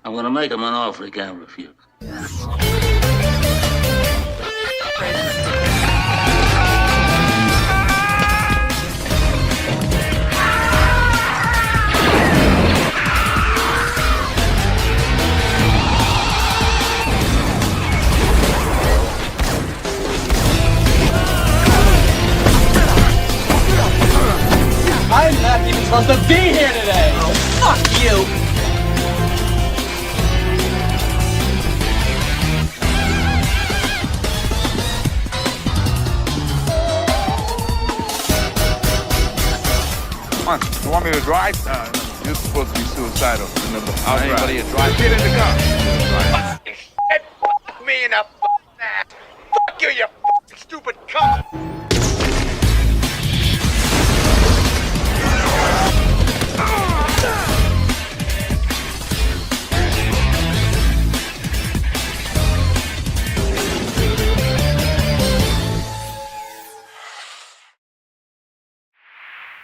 I'm gonna make him an offer he can't refuse. I'm not even supposed to be here today! Oh, fuck you! Come on, you want me to drive? You're supposed to be suicidal. Remember, I'll Anybody drive. a drive? Get in the car. Fuck me in the ass. Fuck you, you fucking stupid cunt.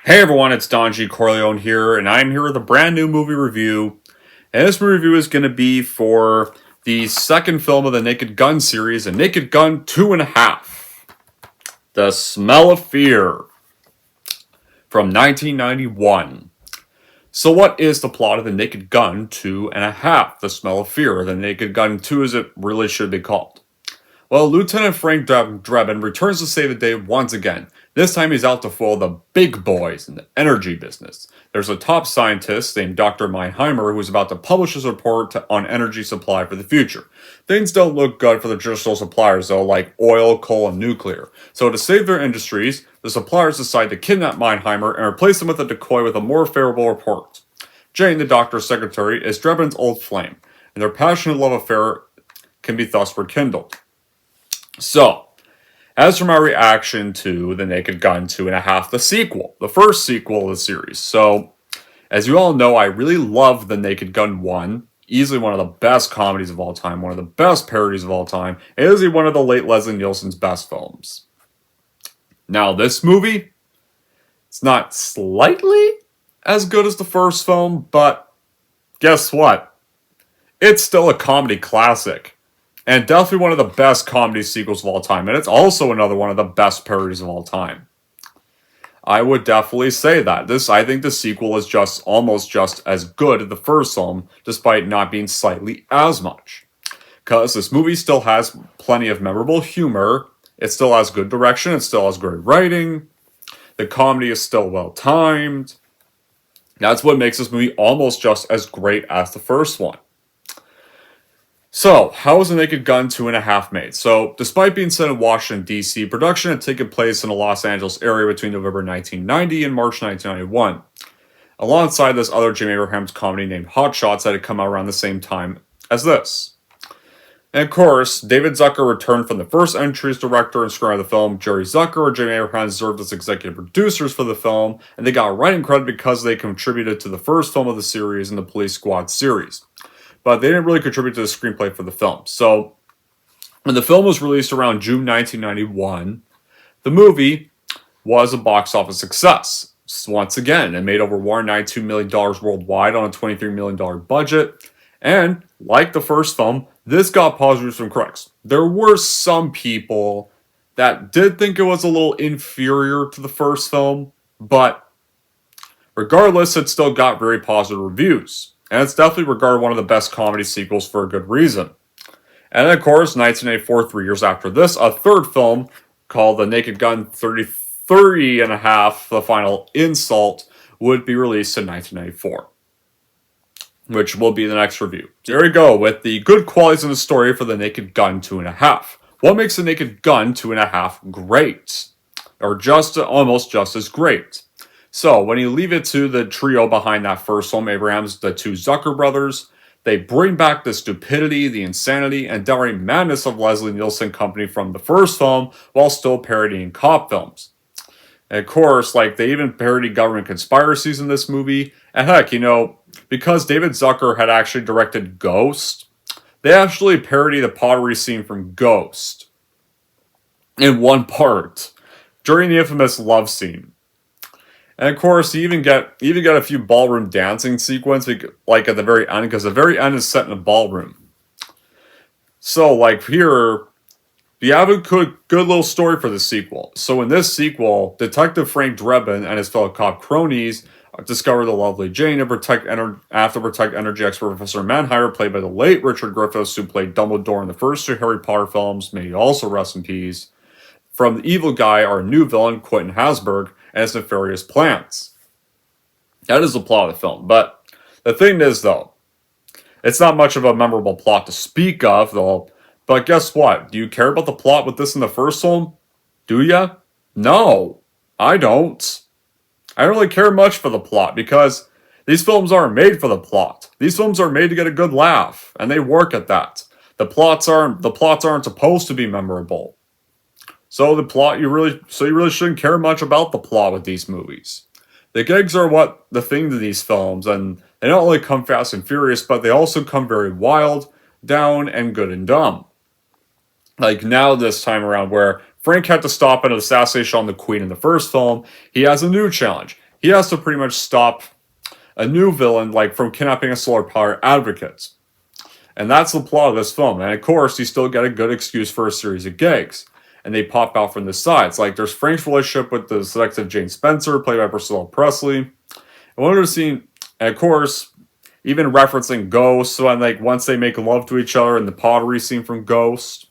Hey everyone, it's Don G. Corleone here, and I'm here with a brand new movie review. And this movie review is going to be for the second film of the Naked Gun series, A Naked Gun 2.5. The Smell of Fear from 1991. So what is the plot of The Naked Gun 2.5? The Smell of Fear, or The Naked Gun 2 as it really should be called. Well, Lieutenant Frank Drebin returns to save the day once again. This time he's out to fool the big boys in the energy business. There's a top scientist named Dr. Meinheimer who's about to publish his report on energy supply for the future. Things don't look good for the traditional suppliers though, like oil, coal, and nuclear. So to save their industries, the suppliers decide to kidnap Meinheimer and replace him with a decoy with a more favorable report. Jane, the doctor's secretary, is Drebin's old flame, and their passionate love affair can be thus rekindled. So, as for my reaction to The Naked Gun 2.5, the sequel, the first sequel of the series. So, as you all know, I really love The Naked Gun 1, easily one of the best comedies of all time, one of the best parodies of all time, and easily one of the late Leslie Nielsen's best films. Now, this movie, it's not slightly as good as the first film, but guess what? It's still a comedy classic. And definitely one of the best comedy sequels of all time. And it's also another one of the best parodies of all time. I would definitely say that. I think the sequel is almost just as good as the first film, despite not being slightly as much. Because this movie still has plenty of memorable humor. It still has good direction. It still has great writing. The comedy is still well timed. That's what makes this movie almost just as great as the first one. So, how was The Naked Gun 2.5 made? So, despite being set in Washington, D.C., production had taken place in the Los Angeles area between November 1990 and March 1991. Alongside this other Jim Abrahams comedy named Hot Shots that had come out around the same time as this. And of course, David Zucker returned from the first entry as director and screenwriter of the film. Jerry Zucker and Jim Abrahams served as executive producers for the film, and they got writing credit because they contributed to the first film of the series and the Police Squad series. But they didn't really contribute to the screenplay for the film. So, when the film was released around June 1991, the movie was a box office success. Once again, it made over $192 million worldwide on a $23 million budget. And, like the first film, this got positives from critics. There were some people that did think it was a little inferior to the first film, but regardless, it still got very positive reviews. And it's definitely regarded one of the best comedy sequels for a good reason. And of course, 1984, 3 years after this, a third film called The Naked Gun 30.5, The Final Insult, would be released in 1994. Which will be the next review. There we go, with the good qualities in the story for The Naked Gun 2.5. What makes The Naked Gun 2.5 great? Or almost just as great? So, when you leave it to the trio behind that first film, Abrahams, the two Zucker brothers, they bring back the stupidity, the insanity, and downright madness of Leslie Nielsen Company from the first film, while still parodying cop films. And of course, they even parody government conspiracies in this movie. And heck, because David Zucker had actually directed Ghost, they actually parody the pottery scene from Ghost in one part, during the infamous love scene. And of course, you even get a few ballroom dancing sequence, like at the very end, because the very end is set in a ballroom. So, like here, you have a good little story for the sequel. So in this sequel, Detective Frank Drebin and his fellow cop cronies discover the lovely Jane and after protect energy expert Professor Mannheimer, played by the late Richard Griffiths, who played Dumbledore in the first two Harry Potter films, may he also rest in peace, from the evil guy, our new villain, Quentin Hasburg, and his nefarious plans. That is the plot of the film. But the thing is, though, it's not much of a memorable plot to speak of, though. But guess what? Do you care about the plot with this in the first film? Do ya? No, I don't. I don't really care much for the plot because these films aren't made for the plot. These films are made to get a good laugh, and they work at that. The plots aren't supposed to be memorable. So you really shouldn't care much about the plot with these movies. The gigs are what the thing to these films, and they don't only come fast and furious, but they also come very wild, down, and good and dumb. Like now this time around where Frank had to stop an assassination on the Queen in the first film, he has a new challenge. He has to pretty much stop a new villain, like from kidnapping a solar power advocate. And that's the plot of this film. And of course, you still get a good excuse for a series of gigs. And they pop out from the sides. Like there's Frank's relationship with the seductive Jane Spencer, played by Priscilla Presley. And one other scene, and of course, even referencing Ghost, so like once they make love to each other in the pottery scene from Ghost.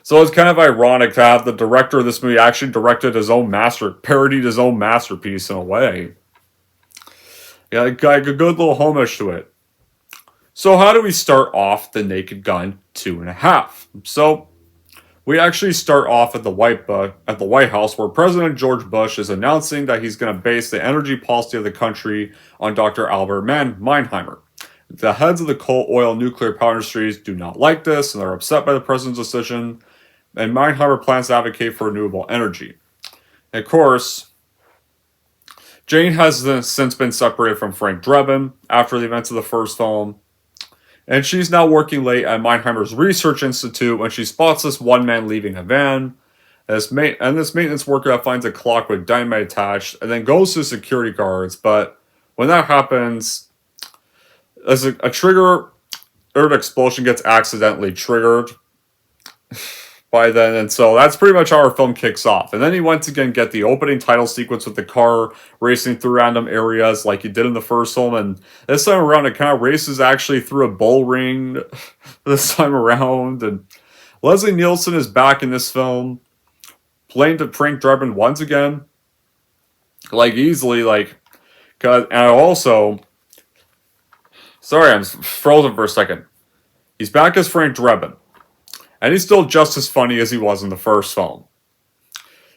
So it's kind of ironic to have the director of this movie actually parodied his own masterpiece in a way. Yeah, got a good little homage to it. So how do we start off The Naked Gun 2.5? So we actually start off at the White House, where President George Bush is announcing that he's going to base the energy policy of the country on Dr. Albert Mannheimer. The heads of the coal, oil, nuclear power industries do not like this, and they're upset by the president's decision. And Mannheimer plans to advocate for renewable energy. And of course, Jane has since been separated from Frank Drebin after the events of the first film. And she's now working late at Mannheimer's Research Institute when she spots this one man leaving a van. This maintenance worker finds a clock with dynamite attached and then goes to security guards. But when that happens, as a trigger, or an explosion gets accidentally triggered by then, and so that's pretty much how our film kicks off. And then you once again get the opening title sequence with the car racing through random areas like you did in the first film, and this time around it kind of races actually through a bull ring this time around. And Leslie Nielsen is back in this film, playing to Frank Drebin once again, like easily, like, and also, sorry, I'm frozen for a second. He's back as Frank Drebin. And he's still just as funny as he was in the first film.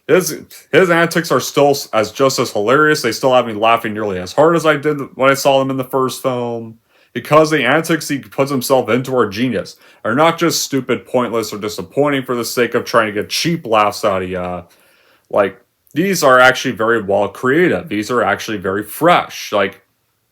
His antics are still just as hilarious. They still have me laughing nearly as hard as I did when I saw them in the first film. Because the antics he puts himself into are genius. Are not just stupid, pointless, or disappointing for the sake of trying to get cheap laughs out of ya. Like, these are actually very well created. These are actually very fresh. Like,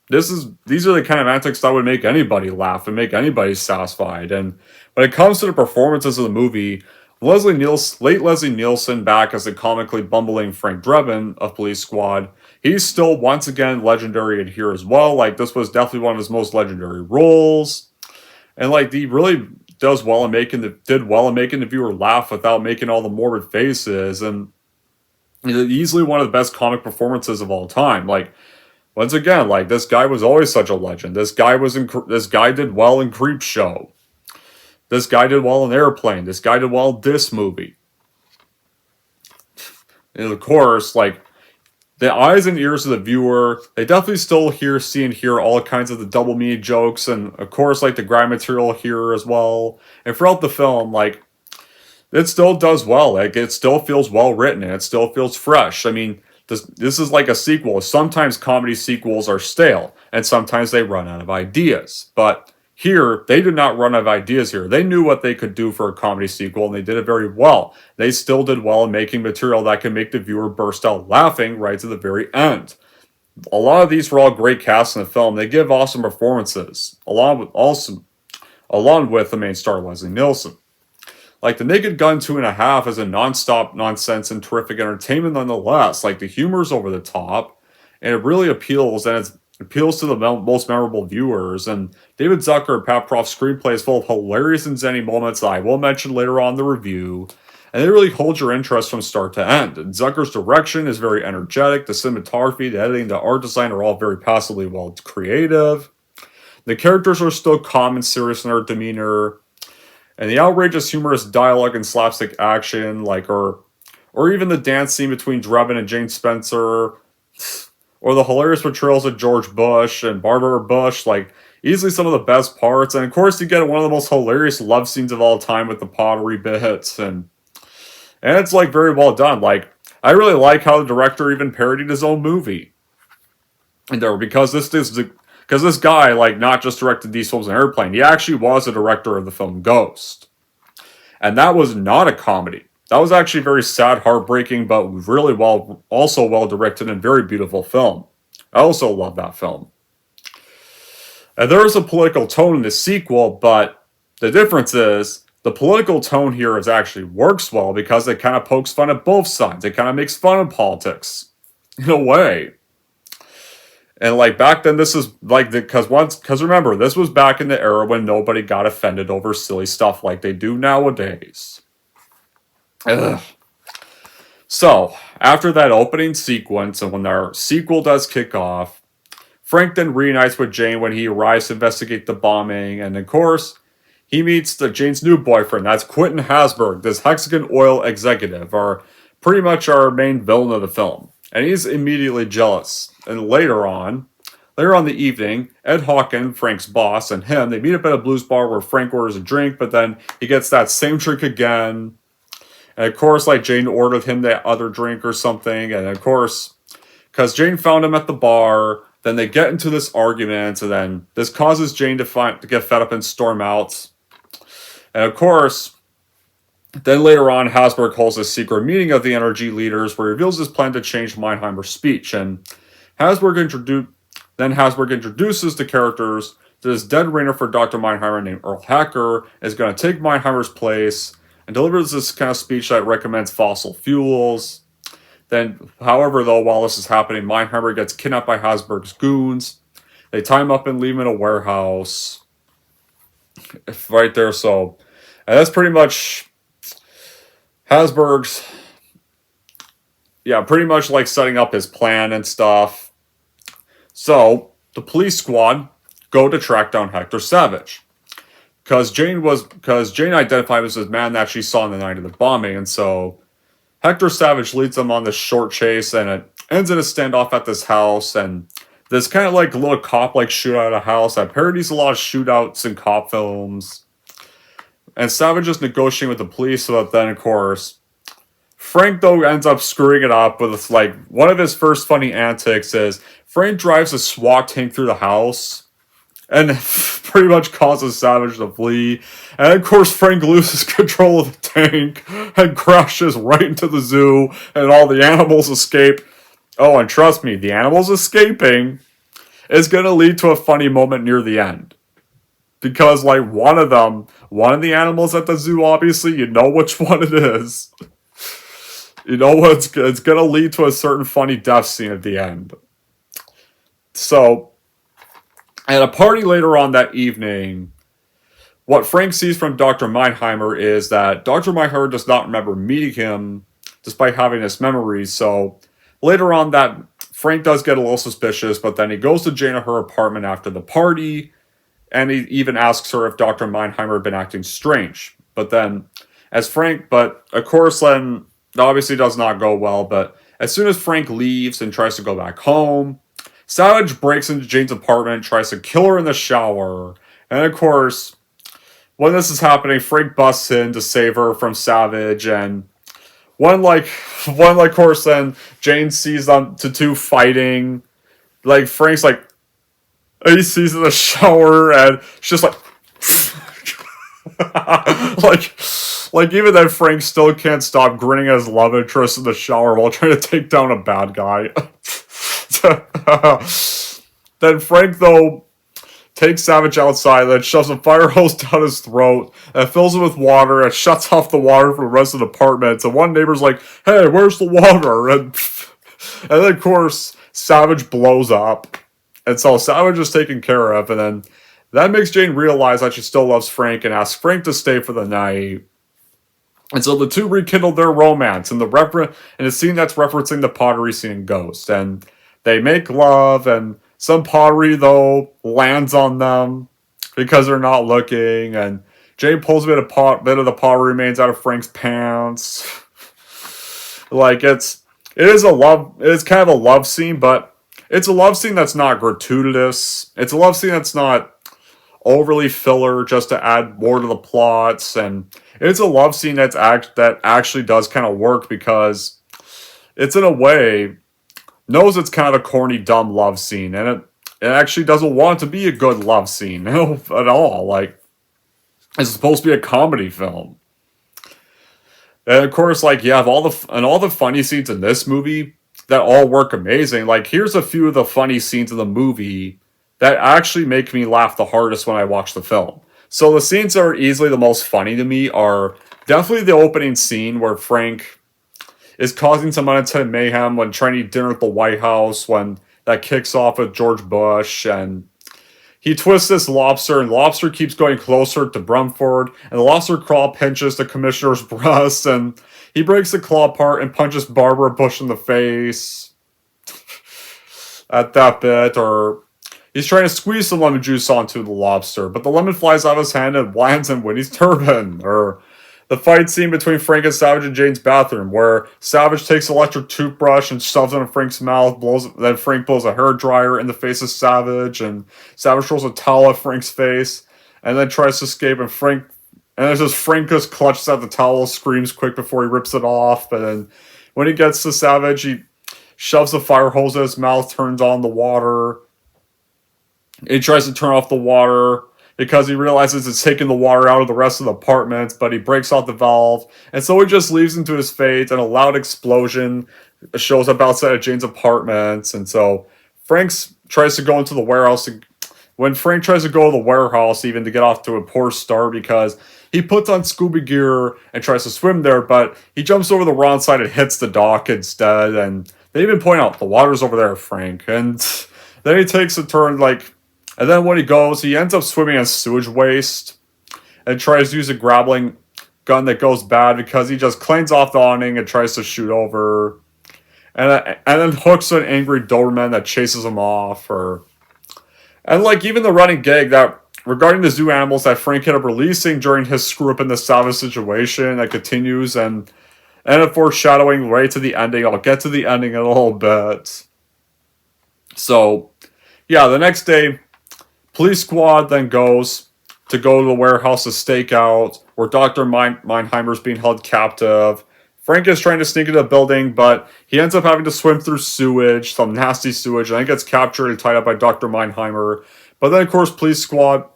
these are the kind of antics that would make anybody laugh and make anybody satisfied. And when it comes to the performances of the movie, late Leslie Nielsen back as the comically bumbling Frank Drebin of Police Squad, he's still once again legendary in here as well. Like, this was definitely one of his most legendary roles. And like, he really did well in making the viewer laugh without making all the morbid faces. And easily one of the best comic performances of all time. Like, once again, like, this guy was always such a legend. This guy did well in Creepshow. This guy did well in Airplane. This guy did well in this movie. And of course, like, the eyes and ears of the viewer, they definitely still see and hear all kinds of the double meaning jokes, and of course, like, the grime material here as well. And throughout the film, like, it still does well. Like, it still feels well written, and it still feels fresh. I mean, this is like a sequel. Sometimes comedy sequels are stale, and sometimes they run out of ideas. But here, they did not run out of ideas here. They knew what they could do for a comedy sequel, and they did it very well. They still did well in making material that can make the viewer burst out laughing right to the very end. A lot of these were all great casts in the film. They give awesome performances, along with the main star, Leslie Nielsen. Like, The Naked Gun 2.5 is a non-stop nonsense and terrific entertainment nonetheless. Like, the humor's over the top, and it really appeals, and it appeals to the most memorable viewers. And David Zucker and Pat Proft's screenplay is full of hilarious and zany moments that I will mention later on in the review, and they really hold your interest from start to end. And Zucker's direction is very energetic, the cinematography, the editing, the art design are all very passably well creative. The characters are still calm and serious in their demeanor, and the outrageous humorous dialogue and slapstick action, or even the dance scene between Drebin and Jane Spencer, or the hilarious portrayals of George Bush and Barbara Bush, easily some of the best parts. And of course, you get one of the most hilarious love scenes of all time with the pottery bits, and it's very well done. I really like how the director even parodied his own movie. And there, because this guy, not just directed these films on Airplane, he actually was a director of the film Ghost. And that was not a comedy. That was actually very sad, heartbreaking, but really also well directed and very beautiful film. I also love that film. And there is a political tone in the sequel, but the difference is the political tone here actually works well because it kind of pokes fun at both sides. It kind of makes fun of politics in a way. And back then, this is because remember, this was back in the era when nobody got offended over silly stuff like they do nowadays. Ugh. So, after that opening sequence, and when our sequel does kick off, Frank then reunites with Jane when he arrives to investigate the bombing, and of course, he meets Jane's new boyfriend. That's Quentin Hasburg, this Hexagon Oil executive, pretty much our main villain of the film. And he's immediately jealous. And later on in the evening, Ed Hawken, Frank's boss, and him, they meet up at a blues bar where Frank orders a drink, but then he gets that same drink again. And of course, Jane ordered him that other drink or something. And of course, because Jane found him at the bar, then they get into this argument, and then this causes Jane to get fed up and storm out. And of course, then later on, Hasburg holds a secret meeting of the energy leaders where he reveals his plan to change Meinheimer's speech. And Hasburg introduces the characters to this dead ringer for Dr. Meinheimer named Earl Hacker, is going to take Meinheimer's place, and delivers this kind of speech that recommends fossil fuels. Then, however, though, while this is happening, Meinheimer gets kidnapped by Hasburg's goons. They tie him up and leave him in a warehouse. Right there, so... And that's pretty much... Hasburg's... Yeah, pretty much setting up his plan and stuff. So, the police squad go to track down Hector Savage. Because Jane identified him as the man that she saw on the night of the bombing, and so Hector Savage leads them on this short chase, and it ends in a standoff at this house, and this kind of little cop shootout at a house that parodies a lot of shootouts in cop films. And Savage is negotiating with the police, so that then, of course, Frank, though, ends up screwing it up with, one of his first funny antics is Frank drives a SWAT tank through the house, and pretty much causes Savage to flee. And of course, Frank loses control of the tank and crashes right into the zoo, and all the animals escape. Oh, and trust me, the animals escaping is going to lead to a funny moment near the end. Because, one of the animals at the zoo, obviously, you know which one it is. You know what? It's going to lead to a certain funny death scene at the end. So, at a party later on that evening, what Frank sees from Dr. Meinheimer is that Dr. Meinheimer does not remember meeting him, despite having his memories. So, later on that, Frank does get a little suspicious, but then he goes to Jane at her apartment after the party, and he even asks her if Dr. Meinheimer had been acting strange. But of course, then, it obviously does not go well, but as soon as Frank leaves and tries to go back home, Savage breaks into Jane's apartment and tries to kill her in the shower. And of course, when this is happening, Frank busts in to save her from Savage, and of course, then Jane sees them to two fighting. Frank's he sees in the shower, and she's just even then, Frank still can't stop grinning at his love interest in the shower while trying to take down a bad guy. Then Frank, though, takes Savage outside, then shoves a fire hose down his throat, and fills it with water, and shuts off the water for the rest of the apartment. And one neighbor's like, hey, where's the water? And then, of course, Savage blows up. And so Savage is taken care of, and then that makes Jane realize that she still loves Frank and asks Frank to stay for the night. And so the two rekindle their romance in in a scene that's referencing the pottery scene in Ghost. And they make love, and some pottery, though, lands on them because they're not looking. And Jane pulls a bit of the pottery remains out of Frank's pants. Like, it is kind of a love scene, but it's a love scene that's not gratuitous. It's a love scene that's not overly filler just to add more to the plots, and it's a love scene that actually does kind of work because it's, in a way, knows it's kind of a corny, dumb love scene, and it actually doesn't want to be a good love scene at all. Like, it's supposed to be a comedy film. And of course, like, you have all the funny scenes in this movie that all work amazing. Like, here's a few of the funny scenes in the movie that actually make me laugh the hardest when I watch the film. So the scenes that are easily the most funny to me are definitely the opening scene where Frank is causing some unintended mayhem when trying to eat dinner at the White House, when that kicks off with George Bush, and he twists this lobster, and the lobster keeps going closer to Brumford, and the lobster claw pinches the commissioner's breast, and he breaks the claw apart and punches Barbara Bush in the face at that bit. Or he's trying to squeeze some lemon juice onto the lobster, but the lemon flies out of his hand and lands in Winnie's turban. Or the fight scene between Frank and Savage in Jane's bathroom, where Savage takes an electric toothbrush and shoves it in Frank's mouth, then Frank blows a hairdryer in the face of Savage, and Savage throws a towel at Frank's face, and then tries to escape, and Frank just clutches at the towel, screams quick before he rips it off, and then when he gets to Savage, he shoves the fire hose at his mouth, turns on the water. He tries to turn off the water because he realizes it's taking the water out of the rest of the apartment, but he breaks off the valve, and so he just leaves him to his fate, and a loud explosion shows up outside of Jane's apartment, and so tries to go into the warehouse. When Frank tries to go to the warehouse, even to get off to a poor start, because he puts on scuba gear and tries to swim there, but he jumps over the wrong side and hits the dock instead, and they even point out, the water's over there, Frank, and then he takes a turn, and then when he goes, he ends up swimming in sewage waste and tries to use a grappling gun that goes bad because he just clings off the awning and tries to shoot over. And then hooks an angry Doberman that chases him off. And even the running gag that regarding the zoo animals that Frank ended up releasing during his screw up in the Savage situation that continues and foreshadowing right to the ending. I'll get to the ending in a little bit. So, yeah, the next day, police squad then goes to the warehouse to stake out, where Dr. Meinheimer's being held captive. Frank is trying to sneak into the building, but he ends up having to swim through sewage, some nasty sewage, and then gets captured and tied up by Dr. Meinheimer. But then, of course, police squad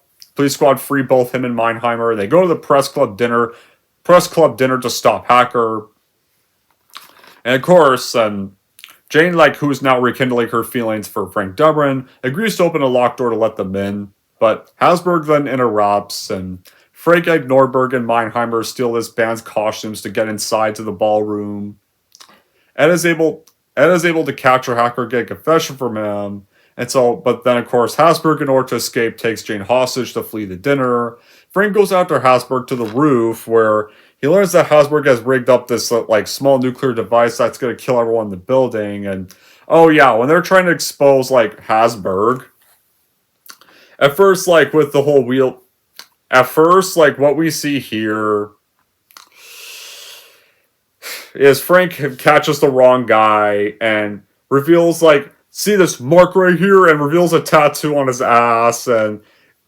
free both him and Meinheimer. They go to the press club dinner to stop Hacker. And of course, Jane, who's now rekindling her feelings for Frank Dubrin, agrees to open a locked door to let them in, but Hasberg then interrupts, and Frank Norberg and Meinheimer steal this band's costumes to get inside to the ballroom. Ed is able to capture Hacker, get a confession from him, but then of course Hasberg, in order to escape, takes Jane hostage to flee the dinner. Frank goes after Hasberg to the roof, where he learns that Hasberg has rigged up this small nuclear device that's going to kill everyone in the building. And oh yeah, when they're trying to expose Hasberg, at first with the whole wheel, what we see here is Frank catches the wrong guy and reveals see this mark right here, and reveals a tattoo on his ass, and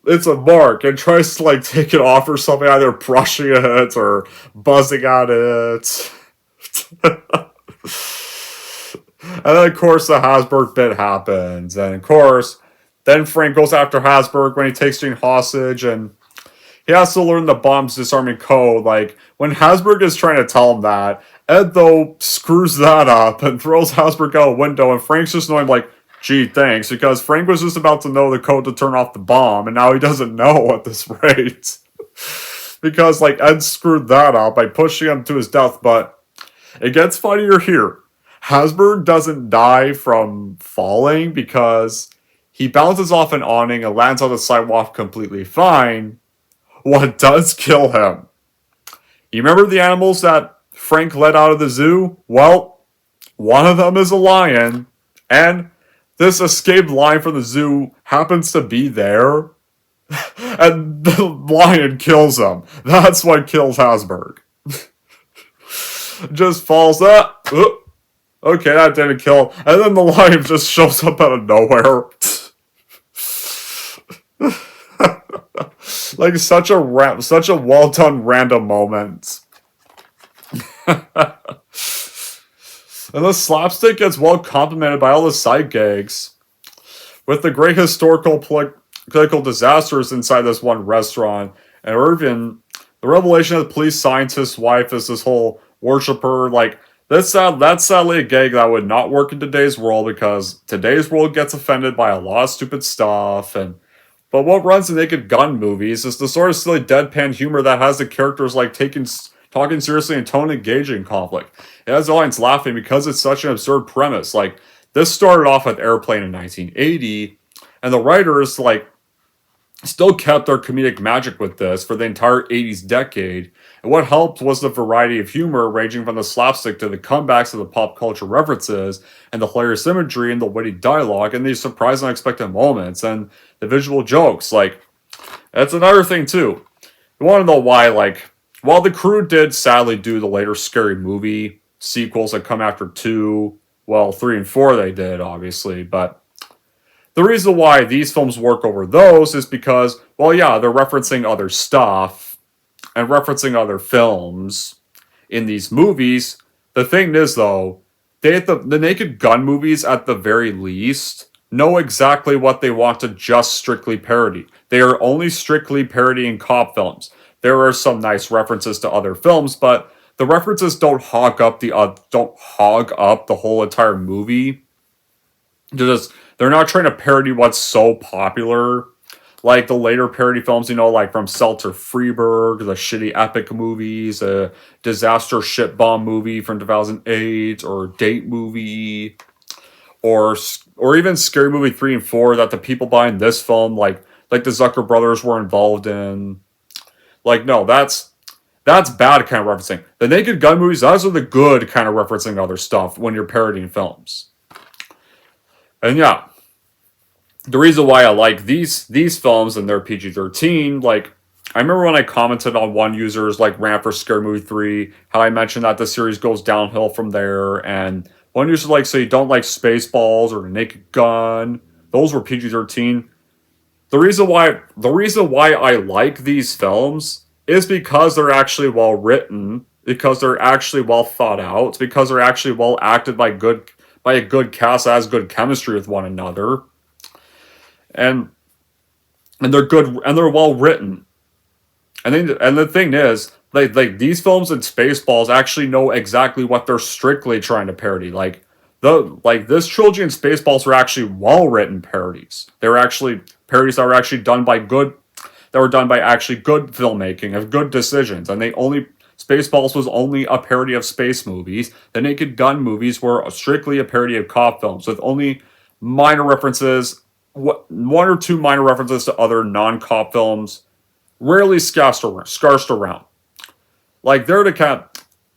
it's a mark, and tries to take it off or something, either brushing it or buzzing at it. And then of course the Hasberg bit happens, and of course then Frank goes after Hasberg when he takes Jane hostage, and he has to learn the bomb's disarming code. When Hasberg is trying to tell him that, Ed though screws that up and throws Hasberg out a window, and Frank's just knowing Gee, thanks, because Frank was just about to know the code to turn off the bomb, and now he doesn't know at this rate. Because, like, Ed screwed that up by pushing him to his death, but it gets funnier here. Hasberg doesn't die from falling because he bounces off an awning and lands on the sidewalk completely fine. What does kill him? You remember the animals that Frank let out of the zoo? Well, one of them is a lion, and this escaped lion from the zoo happens to be there, and the lion kills him. That's what kills Hasberg. Just falls up. Okay, that didn't kill him. And then the lion just shows up out of nowhere. Like such a well done random moment. And the slapstick gets well complemented by all the side gags, with the great historical political disasters inside this one restaurant, and Irvin, the revelation of the police scientist's wife is this whole worshiper. Like that's sadly a gag that would not work in today's world because today's world gets offended by a lot of stupid stuff. But what runs the Naked Gun movies is the sort of silly deadpan humor that has the characters like talking seriously and tone engaging conflict. It has the audience laughing because it's such an absurd premise. Like, this started off with Airplane in 1980, and the writers, like, still kept their comedic magic with this for the entire 80s decade. And what helped was the variety of humor, ranging from the slapstick to the comebacks of the pop culture references, and the hilarious imagery, and the witty dialogue, and these surprise and unexpected moments, and the visual jokes. Like, that's another thing, too. You want to know why, like, while the crew did sadly do the later Scary Movie sequels that come after 2, well, 3 and 4 they did, obviously, but the reason why these films work over those is because, well, yeah, they're referencing other stuff and referencing other films in these movies. The thing is, though, the Naked Gun movies, at the very least, know exactly what they want to just strictly parody. They are only strictly parodying cop films. There are some nice references to other films, but the references don't hog up the whole entire movie. They're not trying to parody what's so popular, like the later parody films, like from Seltzer Freeberg, the shitty epic movies, a disaster shit bomb movie from 2008, or Date movie, or even Scary Movie 3 and 4 that the people behind this film, like the Zucker brothers, were involved in. Like, no, that's bad kind of referencing. The Naked Gun movies, those are the good kind of referencing other stuff when you're parodying films. And yeah, the reason why I like these films and they're PG-13, like, I remember when I commented on one user's, like, rant for Scary Movie 3, how I mentioned that the series goes downhill from there, and one user, like, so you don't like Spaceballs or The Naked Gun, those were PG-13. The reason why I like these films is because they're actually well written, because they're actually well thought out, because they're actually well acted by a good cast that has good chemistry with one another, and they're good and they're well written. And the thing is, like these films and Spaceballs actually know exactly what they're strictly trying to parody. Like this trilogy and Spaceballs were actually well written parodies. They were actually parodies that were actually done by actually good filmmaking, of good decisions, and Spaceballs was only a parody of space movies. The Naked Gun movies were strictly a parody of cop films, with only minor references, one or two minor references to other non-cop films, rarely scarced around. Like,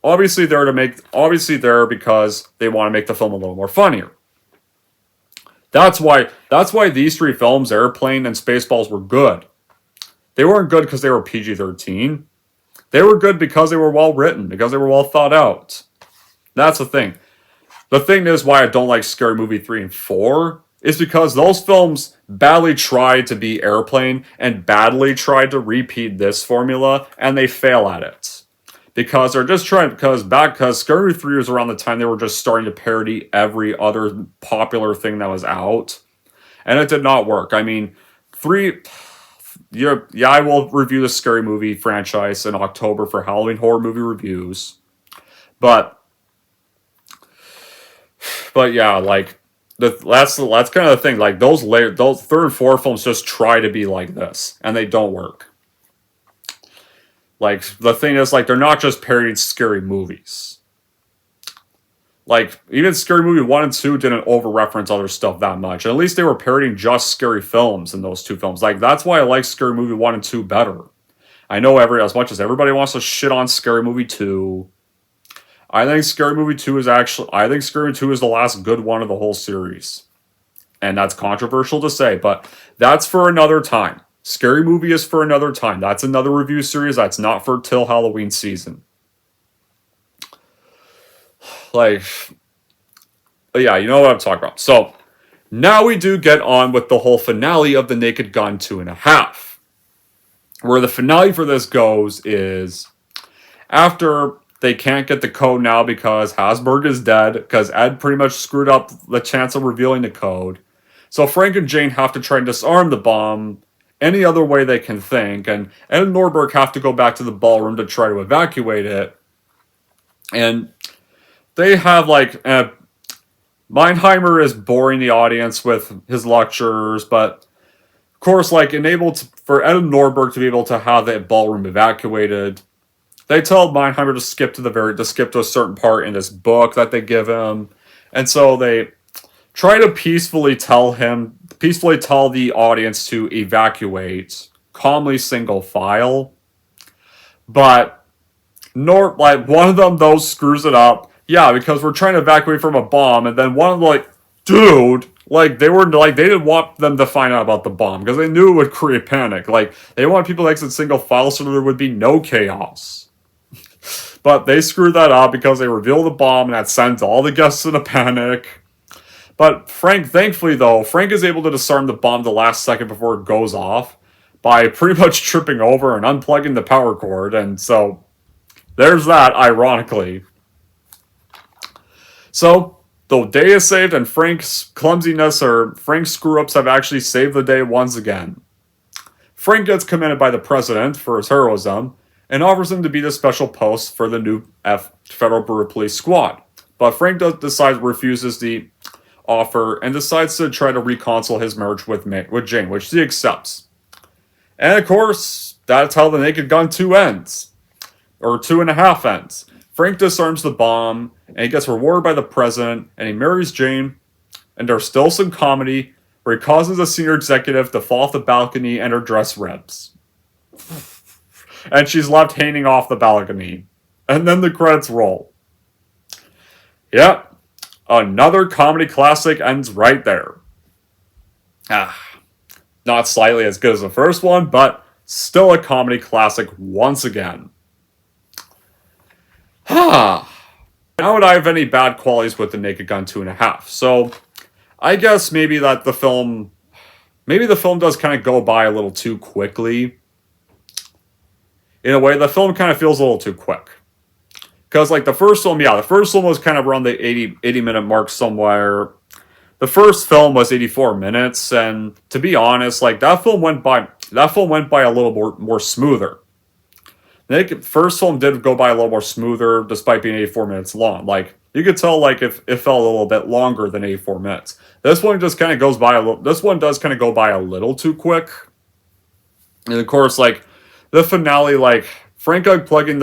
obviously they're because they want to make the film a little more funnier. That's why these three films, Airplane and Spaceballs, were good. They weren't good because they were PG-13. They were good because they were well written, because they were well thought out. That's the thing. The thing is why I don't like Scary Movie 3 and 4 is because those films badly tried to be Airplane and badly tried to repeat this formula, and they fail at it. Because they're just trying, because Scary Movie 3 was around the time they were just starting to parody every other popular thing that was out. And it did not work. I mean, I will review the Scary Movie franchise in October for Halloween horror movie reviews. But yeah, like, That's kind of the thing. Like those third and fourth films just try to be like this, and they don't work. Like the thing is, like they're not just parodying scary movies. Like even Scary Movie 1 and 2 didn't over reference other stuff that much. And at least they were parodying just scary films in those two films. Like that's why I like Scary Movie 1 and 2 better. I know as much as everybody wants to shit on Scary Movie 2. I think Scary Movie 2 is the last good one of the whole series. And that's controversial to say, but that's for another time. Scary Movie is for another time. That's another review series that's not for till Halloween season. Like, yeah, you know what I'm talking about. So, now we do get on with the whole finale of The Naked Gun 2.5. Where the finale for this goes is, after they can't get the code now because Hasberg is dead, because Ed pretty much screwed up the chance of revealing the code. So Frank and Jane have to try and disarm the bomb any other way they can think, and Ed and Norberg have to go back to the ballroom to try to evacuate it. And they have, like, Meinheimer is boring the audience with his lectures, but, of course, like, for Ed and Norberg to be able to have the ballroom evacuated, they tell Meinheimer to skip to a certain part in this book that they give him, and so they try to peacefully tell the audience to evacuate, calmly single file, but one of them though screws it up. Yeah, because we're trying to evacuate from a bomb, and then one of them, like, dude, like, they didn't want them to find out about the bomb, because they knew it would create panic. Like, they want people to exit single file so there would be no chaos. But they screwed that up because they reveal the bomb, and that sends all the guests in a panic. But thankfully though, Frank is able to disarm the bomb the last second before it goes off by pretty much tripping over and unplugging the power cord, and so there's that, ironically. So, the day is saved, and Frank's clumsiness or Frank's screw-ups have actually saved the day once again. Frank gets commended by the president for his heroism, and offers him to be the special post for the new Federal Bureau Police Squad. But Frank refuses the offer, and decides to try to reconcile his marriage with Jane, which he accepts. And of course, that's how The Naked Gun 2 ends. Or 2.5 ends. Frank disarms the bomb, and he gets rewarded by the president, and he marries Jane, and there's still some comedy, where he causes a senior executive to fall off the balcony and her dress rips. And she's left hanging off the balcony. And then the credits roll. Yep. Another comedy classic ends right there. Not slightly as good as the first one, but still a comedy classic once again. Now would I have any bad qualities with The Naked Gun 2.5? So, I guess maybe the film does kind of go by a little too quickly. In a way, the film kind of feels a little too quick. Because, like, the first film was kind of around the 80-minute mark somewhere. The first film was 84 minutes, and to be honest, like, that film went by a little more smoother. The first film did go by a little more smoother, despite being 84 minutes long. Like, you could tell, like, if it felt a little bit longer than 84 minutes. This one just kind of goes by this one does kind of go by a little too quick. And of course, like, the finale, like, Frank unplugging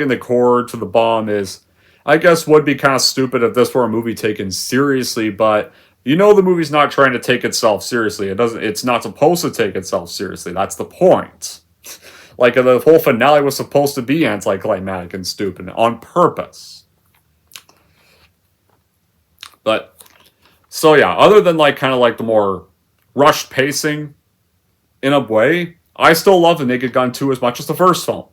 the cord to the bomb is, I guess, would be kind of stupid if this were a movie taken seriously, but you know the movie's not trying to take itself seriously. It's not supposed to take itself seriously. That's the point. Like, the whole finale was supposed to be anticlimactic and stupid on purpose. But, so yeah, other than, like, kind of like the more rushed pacing, in a way, I still love The Naked Gun 2 as much as the first film.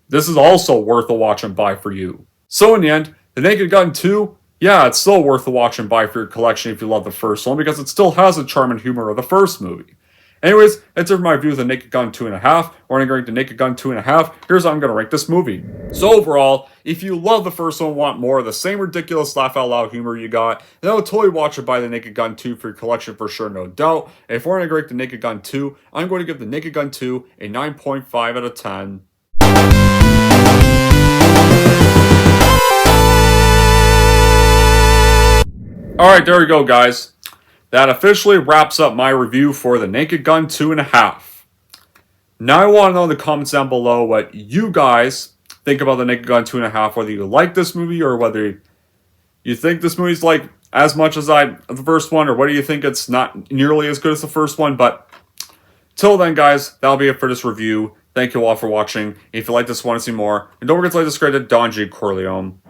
This is also worth a watch and buy for you. So in the end, The Naked Gun 2, yeah, it's still worth a watch and buy for your collection if you love the first one, because it still has the charm and humor of the first movie. Anyways, that's it for my review of The Naked Gun 2.5. We're going to rank The Naked Gun 2.5. Here's how I'm going to rank this movie. So overall, if you love the first one and want more of the same ridiculous laugh-out-loud humor you got, then I would totally watch or buy The Naked Gun 2 for your collection for sure, no doubt. And if we're going to rank The Naked Gun 2, I'm going to give The Naked Gun 2 a 9.5 out of 10. Alright, there we go, guys. That officially wraps up my review for The Naked Gun 2.5. Now I want to know in the comments down below what you guys think about The Naked Gun 2.5, whether you like this movie or whether you think this movie's like as much as the first one, or whether you think it's not nearly as good as the first one. But till then, guys, that'll be it for this review. Thank you all for watching. If you like this, want to see more, and don't forget to like, subscribe to Don G. Corleone.